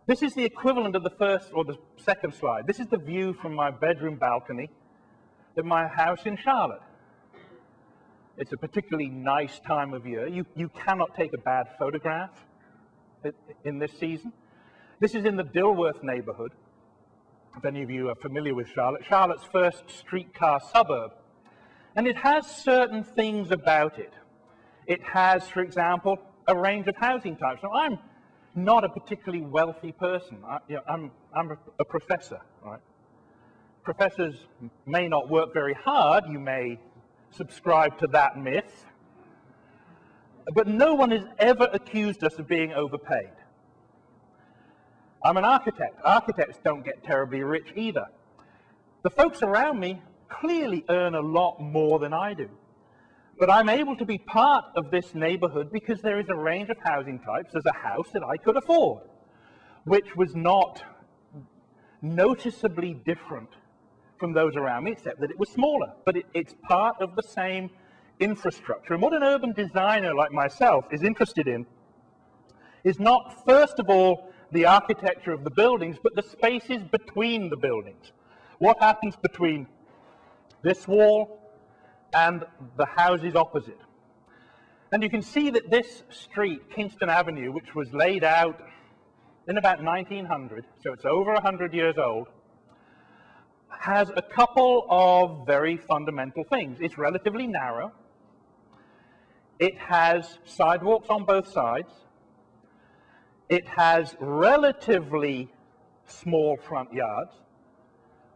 This is the equivalent of the first or the second slide. This is the view from my bedroom balcony of my house in Charlotte. It's a particularly nice time of year. You cannot take a bad photograph in this season. This is in the Dilworth neighborhood, if any of you are familiar with Charlotte. Charlotte's first streetcar suburb. And it has certain things about it. It has, for example, a range of housing types. Now, I'm not a particularly wealthy person. I'm a professor, right? Professors may not work very hard. You may subscribe to that myth. But no one has ever accused us of being overpaid. I'm an architect. Architects don't get terribly rich either. The folks around me clearly earn a lot more than I do. But I'm able to be part of this neighborhood because there is a range of housing types. There's a house that I could afford, which was not noticeably different from those around me, except that it was smaller. But it's part of the same infrastructure. And what an urban designer like myself is interested in is not, first of all, the architecture of the buildings, but the spaces between the buildings. What happens between this wall and the houses opposite? And you can see that this street, Kingston Avenue, which was laid out in about 1900, so it's over 100 years old, has a couple of very fundamental things. It's relatively narrow. It has sidewalks on both sides. It has relatively small front yards.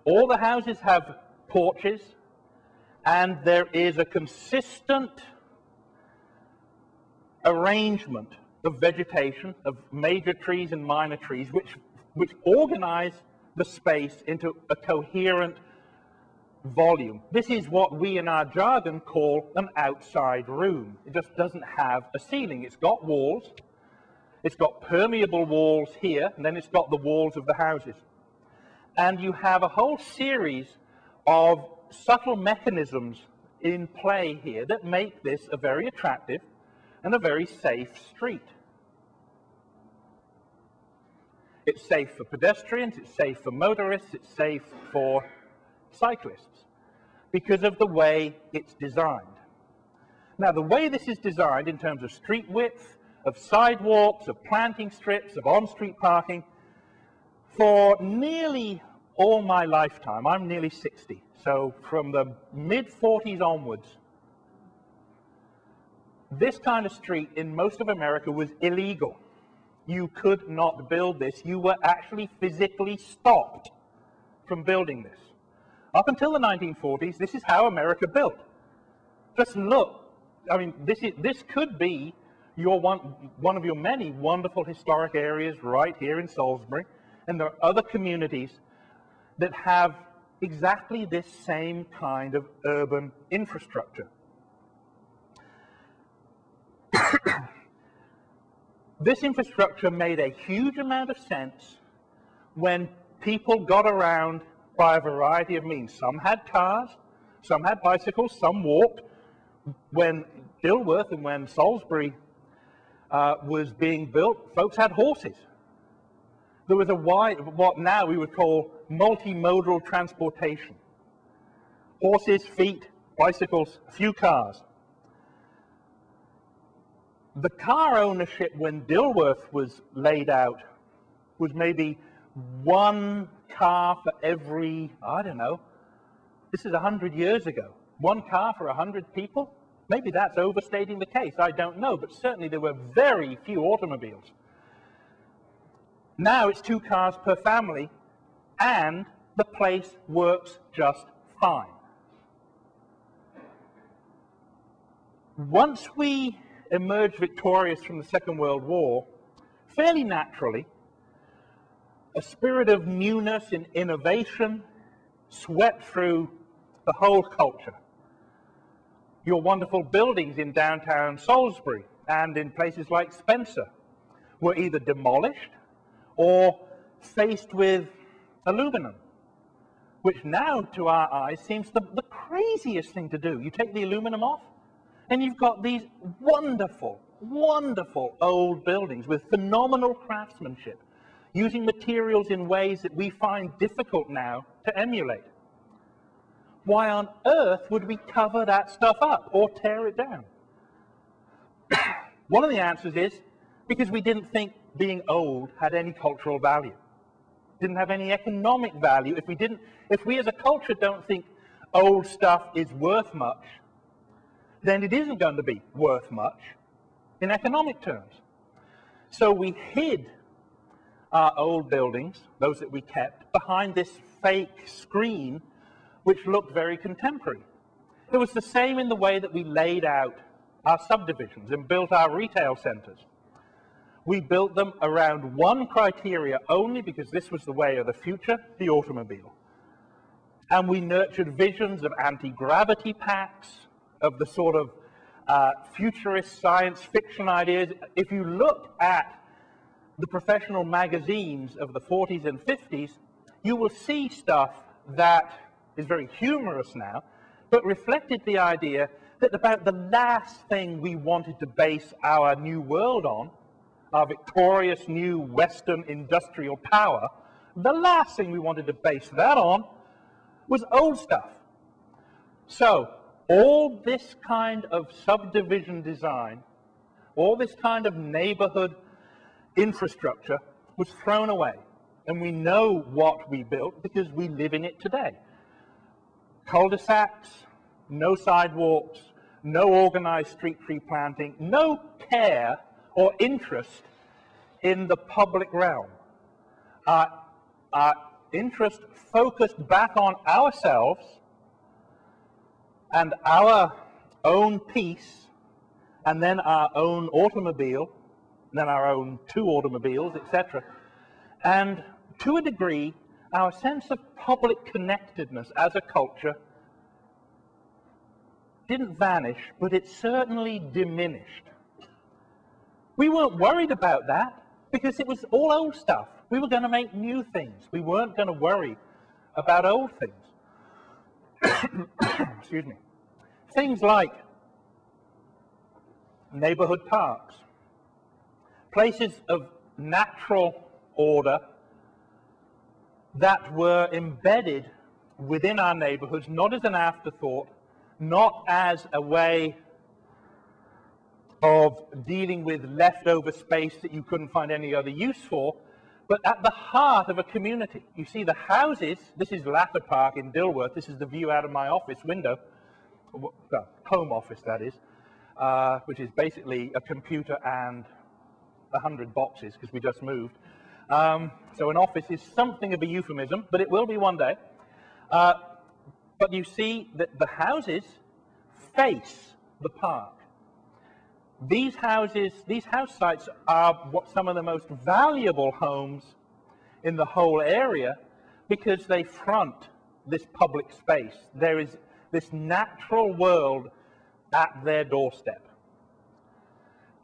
All the houses have porches, and there is a consistent arrangement of vegetation, of major trees and minor trees, which organize the space into a coherent volume. This is what we in our jargon call an outside room. It just doesn't have a ceiling. It's got walls. It's got permeable walls here, and then it's got the walls of the houses. And you have a whole series of subtle mechanisms in play here that make this a very attractive and a very safe street. It's safe for pedestrians, it's safe for motorists, it's safe for cyclists because of the way it's designed. Now, the way this is designed in terms of street width, of sidewalks, of planting strips, of on-street parking, for nearly all my lifetime, I'm nearly 60, so from the mid-40s onwards, this kind of street in most of America was illegal. You could not build this. You were actually physically stopped from building this. Up until the 1940s, this is how America built. Just look. I mean, this could be one of your many wonderful historic areas right here in Salisbury, and there are other communities that have exactly this same kind of urban infrastructure. This infrastructure made a huge amount of sense when people got around by a variety of means. Some had cars, some had bicycles, some walked. When Dilworth and when Salisbury was being built, folks had horses. There was what now we would call multimodal transportation. Horses, feet, bicycles, a few cars. The car ownership when Dilworth was laid out was maybe one car for every, I don't know, this is 100 years ago. One car for 100 people? Maybe that's overstating the case, I don't know, but certainly there were very few automobiles. Now it's 2 cars per family, and the place works just fine. Once we emerged victorious from the Second World War, fairly naturally, a spirit of newness and innovation swept through the whole culture. Your wonderful buildings in downtown Salisbury and in places like Spencer were either demolished or faced with aluminum, which now to our eyes seems the craziest thing to do. You take the aluminum off, and you've got these wonderful, wonderful old buildings with phenomenal craftsmanship. using materials in ways that we find difficult now to emulate. Why on earth would we cover that stuff up or tear it down? One of the answers is because we didn't think being old had any cultural value. Didn't have any economic value. If we as a culture don't think old stuff is worth much, then it isn't going to be worth much in economic terms. So we hid our old buildings, those that we kept, behind this fake screen which looked very contemporary. It was the same in the way that we laid out our subdivisions and built our retail centers. We built them around one criteria only because this was the way of the future, the automobile. And we nurtured visions of anti-gravity packs, of the sort of futurist science fiction ideas. If you look at the professional magazines of the 40s and 50s, you will see stuff that is very humorous now, but reflected the idea that about the last thing we wanted to base our new world on, our victorious new Western industrial power, the last thing we wanted to base that on was old stuff. So all this kind of subdivision design, all this kind of neighborhood infrastructure was thrown away. And we know what we built because we live in it today. Cul-de-sacs, no sidewalks, no organized street tree planting, no care or interest in the public realm. Our interest focused back on ourselves and our own peace, and then our own automobile, and then our own 2 automobiles, etc. And to a degree, our sense of public connectedness as a culture didn't vanish, but it certainly diminished. We weren't worried about that because it was all old stuff. We were going to make new things. We weren't going to worry about old things. Excuse me. Things like neighborhood parks, places of natural order that were embedded within our neighborhoods, not as an afterthought, not as a way of dealing with leftover space that you couldn't find any other use for, but at the heart of a community. You see the houses, this is Latter Park in Dilworth, this is the view out of my office window, home office that is, which is basically a computer and 100 boxes because we just moved. So an office is something of a euphemism, but it will be one day. But you see that the houses face the park. These house sites are some of the most valuable homes in the whole area because they front this public space. There is this natural world at their doorstep.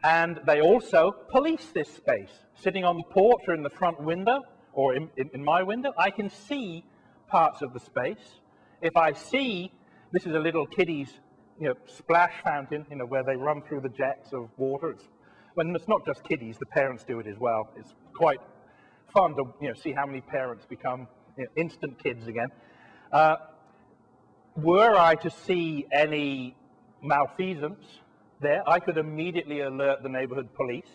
And they also police this space. Sitting on the porch or in the front window, or in my window, I can see parts of the space. If I see, this is a little kiddie's splash fountain, where they run through the jets of water. It's not just kiddies, the parents do it as well. It's quite fun to see how many parents become instant kids again. Were I to see any malfeasance there, I could immediately alert the neighborhood police.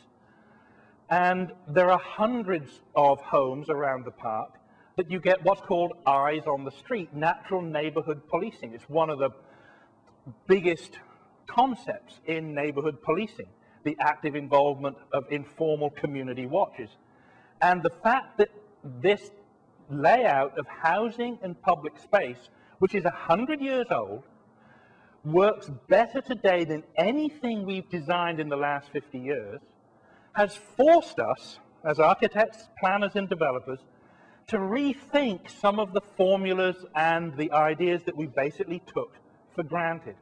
And there are hundreds of homes around the park that you get what's called eyes on the street, natural neighborhood policing. It's one of the biggest concepts in neighborhood policing, the active involvement of informal community watches. And the fact that this layout of housing and public space, which is 100 years old, works better today than anything we've designed in the last 50 years, has forced us, as architects, planners, and developers, to rethink some of the formulas and the ideas that we basically took for granted.